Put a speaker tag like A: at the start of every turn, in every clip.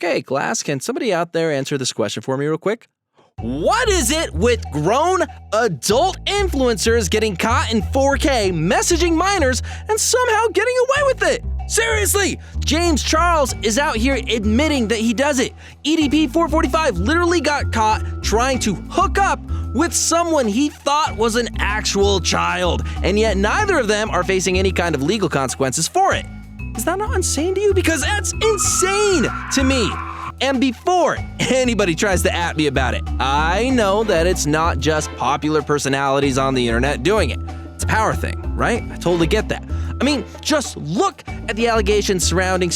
A: Okay, class, can somebody out there answer this question for me real quick? What is it with grown adult influencers getting caught in 4K messaging minors and somehow getting away with it? Seriously, James Charles is out here admitting that he does it. EDP445 literally got caught trying to hook up with someone he thought was an actual child, and yet neither of them are facing any kind of legal consequences for it. Is that not insane to you? Because that's insane to me. And before anybody tries to at me about it, I know that it's not just popular personalities on the internet doing it. It's a power thing, right? I totally get that. I mean, just look at the allegations surrounding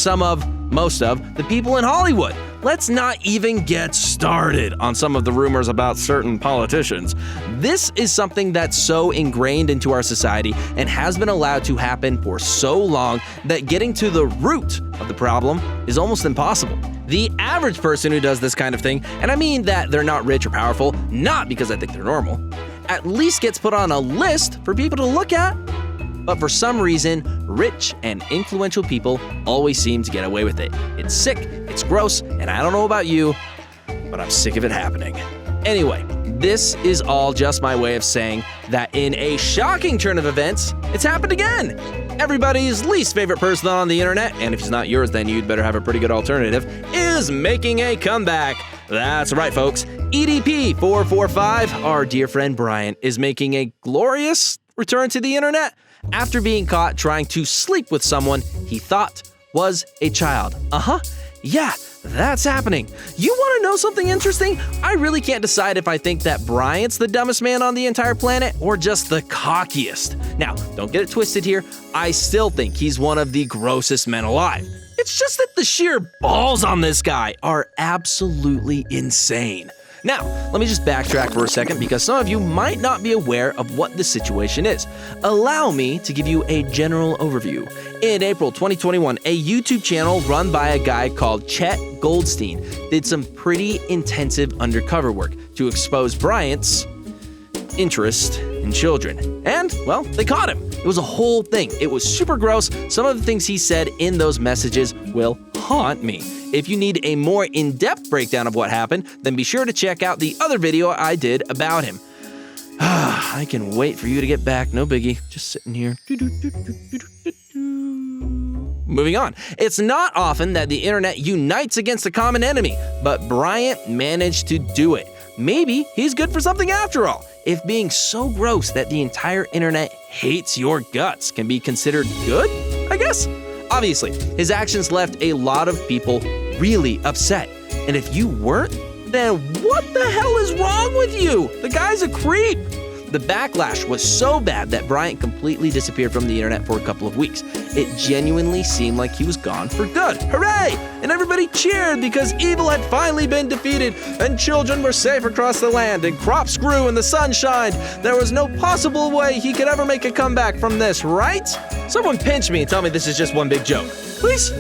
A: most of the people in Hollywood. Let's not even get started on some of the rumors about certain politicians. This is something that's so ingrained into our society and has been allowed to happen for so long that getting to the root of the problem is almost impossible. The average person who does this kind of thing, and I mean that they're not rich or powerful, not because I think they're normal, at least gets put on a list for people to look at. But for some reason, rich and influential people always seem to get away with it. It's sick, it's gross, and I don't know about you, but I'm sick of it happening. Anyway, this is all just my way of saying that in a shocking turn of events, it's happened again. Everybody's least favorite person on the internet, and if he's not yours, then you'd better have a pretty good alternative, is making a comeback. That's right, folks. EDP445, our dear friend Bryant, is making a glorious return to the internet after being caught trying to sleep with someone he thought was a child. Yeah, that's happening. You want to know something interesting? I really can't decide if I think that Bryant's the dumbest man on the entire planet or just the cockiest. Now, don't get it twisted here. I still think he's one of the grossest men alive. It's just that the sheer balls on this guy are absolutely insane. Now, let me just backtrack for a second because some of you might not be aware of what the situation is. Allow me to give you a general overview. In April 2021, a YouTube channel run by a guy called Chet Goldstein did some pretty intensive undercover work to expose Bryant's interest in children. And, well, they caught him. It was a whole thing. It was super gross. Some of the things he said in those messages will haunt me. If you need a more in-depth breakdown of what happened, then be sure to check out the other video I did about him. I can wait for you to get back. No biggie. Just sitting here. Moving on. It's not often that the internet unites against a common enemy, but Bryant managed to do it. Maybe he's good for something after all. If being so gross that the entire internet hates your guts can be considered good, I guess. Obviously, his actions left a lot of people really upset. And if you weren't, then what the hell is wrong with you? The guy's a creep. The backlash was so bad that Bryant completely disappeared from the internet for a couple of weeks. It genuinely seemed like he was gone for good. Hooray! And everybody cheered because evil had finally been defeated and children were safe across the land and crops grew and the sun shined. There was no possible way he could ever make a comeback from this, right? Someone pinch me and tell me this is just one big joke, please?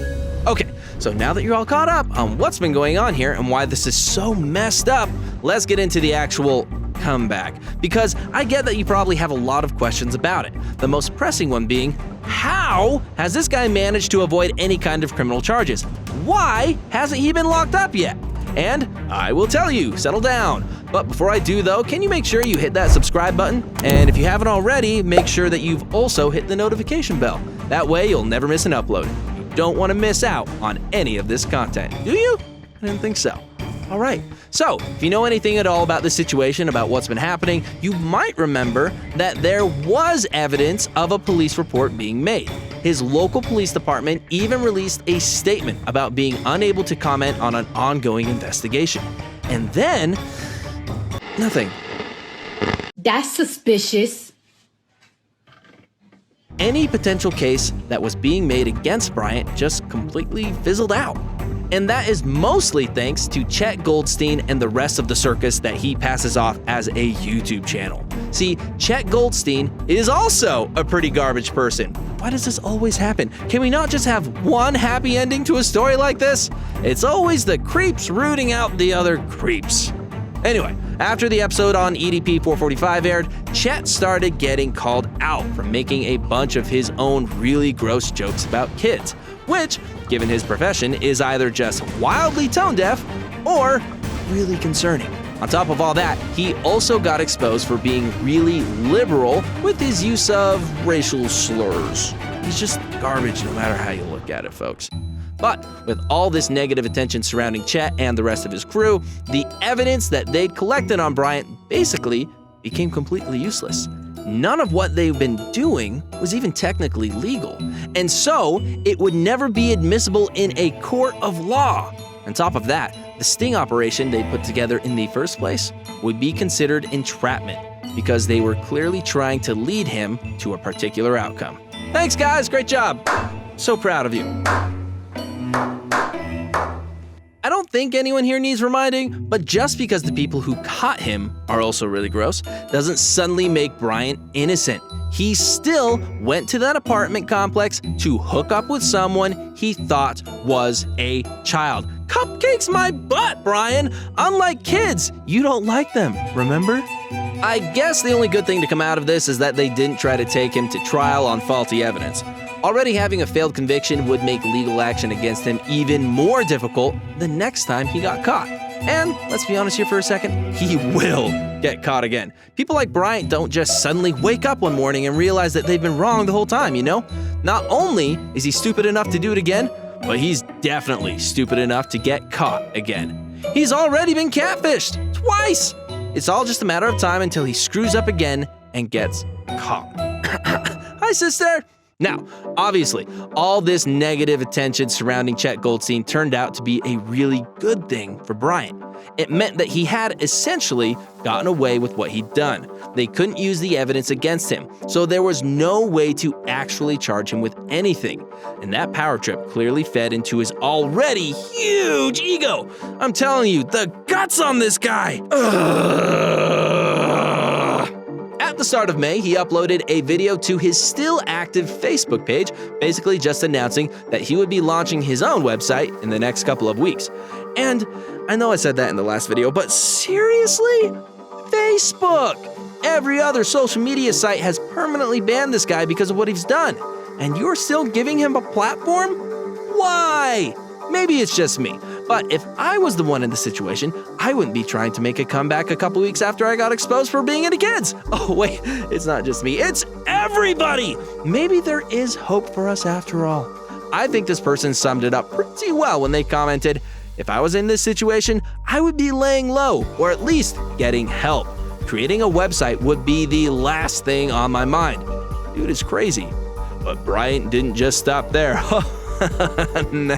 A: Okay, so now that you're all caught up on what's been going on here and why this is so messed up, let's get into the actual comeback, because I get that you probably have a lot of questions about it. The most pressing one being, how has this guy managed to avoid any kind of criminal charges? Why hasn't he been locked up yet? And I will tell you, settle down. But before I do though, can you make sure you hit that subscribe button? And if you haven't already, make sure that you've also hit the notification bell. That way you'll never miss an upload. You don't want to miss out on any of this content, do you? I didn't think so. All right, so if you know anything at all about this situation, about what's been happening, you might remember that there was evidence of a police report being made. His local police department even released a statement about being unable to comment on an ongoing investigation. And then, nothing.
B: That's suspicious.
A: Any potential case that was being made against Bryant just completely fizzled out. And that is mostly thanks to Chet Goldstein and the rest of the circus that he passes off as a YouTube channel. See, Chet Goldstein is also a pretty garbage person. Why does this always happen? Can we not just have one happy ending to a story like this? It's always the creeps rooting out the other creeps. Anyway, after the episode on EDP445 aired, Chet started getting called out for making a bunch of his own really gross jokes about kids, which given his profession, is either just wildly tone-deaf or really concerning. On top of all that, he also got exposed for being really liberal with his use of racial slurs. He's just garbage no matter how you look at it, folks. But with all this negative attention surrounding Chet and the rest of his crew, the evidence that they'd collected on Bryant basically became completely useless. None of what they've been doing was even technically legal, and so it would never be admissible in a court of law. On top of that, the sting operation they put together in the first place would be considered entrapment because they were clearly trying to lead him to a particular outcome. Thanks, guys. Great job. So proud of you. I don't think anyone here needs reminding, but just because the people who caught him are also really gross doesn't suddenly make Bryant innocent. He still went to that apartment complex to hook up with someone he thought was a child. Cupcakes my butt, Brian! Unlike kids, you don't like them, remember? I guess the only good thing to come out of this is that they didn't try to take him to trial on faulty evidence. Already having a failed conviction would make legal action against him even more difficult the next time he got caught. And let's be honest here for a second, he will get caught again. People like Bryant don't just suddenly wake up one morning and realize that they've been wrong the whole time, you know? Not only is he stupid enough to do it again, but he's definitely stupid enough to get caught again. He's already been catfished twice. It's all just a matter of time until he screws up again and gets caught. Hi, sister. Now, obviously, all this negative attention surrounding Chet Goldstein turned out to be a really good thing for Bryant. It meant that he had essentially gotten away with what he'd done. They couldn't use the evidence against him, so there was no way to actually charge him with anything. And that power trip clearly fed into his already huge ego. I'm telling you, the guts on this guy! At the start of May, he uploaded a video to his still active Facebook page, basically just announcing that he would be launching his own website in the next couple of weeks. And I know I said that in the last video, but seriously? Facebook! Every other social media site has permanently banned this guy because of what he's done. And you're still giving him a platform? Why? Maybe it's just me, but if I was the one in the situation, I wouldn't be trying to make a comeback a couple weeks after I got exposed for being into kids. Oh wait, it's not just me, it's everybody! Maybe there is hope for us after all. I think this person summed it up pretty well when they commented, if I was in this situation, I would be laying low, or at least getting help. Creating a website would be the last thing on my mind. Dude is crazy. But Bryant didn't just stop there. No.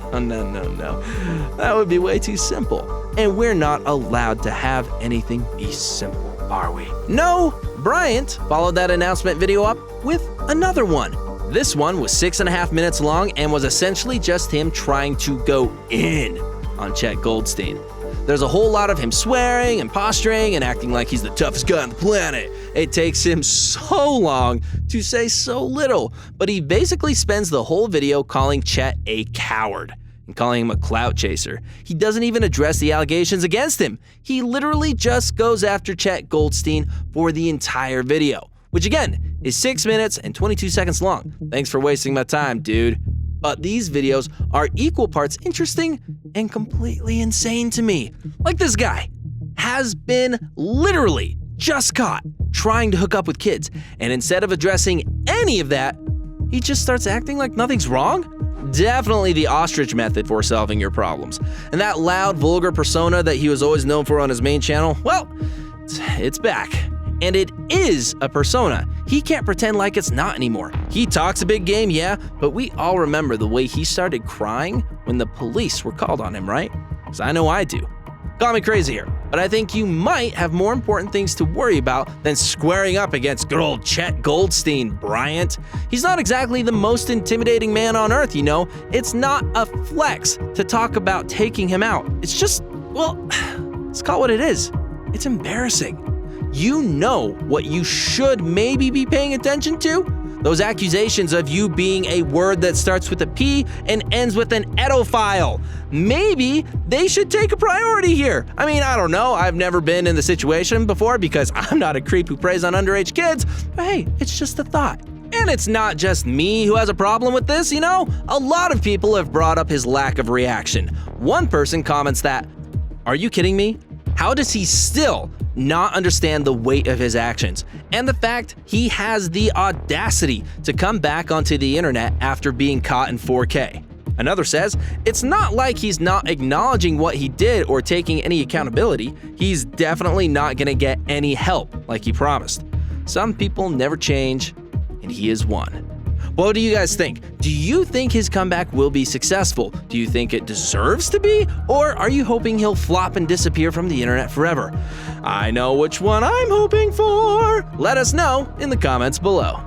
A: That would be way too simple. And we're not allowed to have anything be simple, are we? No, Bryant followed that announcement video up with another one. This one was 6.5 minutes long and was essentially just him trying to go in on Chet Goldstein. There's a whole lot of him swearing and posturing and acting like he's the toughest guy on the planet. It takes him so long to say so little, but he basically spends the whole video calling Chet a coward and calling him a clout chaser. He doesn't even address the allegations against him. He literally just goes after Chet Goldstein for the entire video, which again is 6 minutes and 22 seconds long. Thanks for wasting my time, dude. But these videos are equal parts interesting and completely insane to me. Like this guy has been literally just caught trying to hook up with kids, and instead of addressing any of that, he just starts acting like nothing's wrong? Definitely the ostrich method for solving your problems. And that loud, vulgar persona that he was always known for on his main channel, well, it's back. And it is a persona. He can't pretend like it's not anymore. He talks a big game, yeah, but we all remember the way he started crying when the police were called on him, right? Because I know I do. Call me crazy here, but I think you might have more important things to worry about than squaring up against good old Chet Goldstein, Bryant. He's not exactly the most intimidating man on earth, you know? It's not a flex to talk about taking him out. It's just, well, let's call it what it is. It's embarrassing. You know what you should maybe be paying attention to? Those accusations of you being a word that starts with a P and ends with an edophile. Maybe they should take a priority here. I mean, I don't know. I've never been in the situation before because I'm not a creep who preys on underage kids. But hey, it's just a thought. And it's not just me who has a problem with this, a lot of people have brought up his lack of reaction. One person comments that, "Are you kidding me? How does he still not understand the weight of his actions and the fact he has the audacity to come back onto the internet after being caught in 4K?" Another says, "It's not like he's not acknowledging what he did or taking any accountability. He's definitely not gonna get any help like he promised. Some people never change, and he is one." What do you guys think? Do you think his comeback will be successful? Do you think it deserves to be? Or are you hoping he'll flop and disappear from the internet forever? I know which one I'm hoping for. Let us know in the comments below.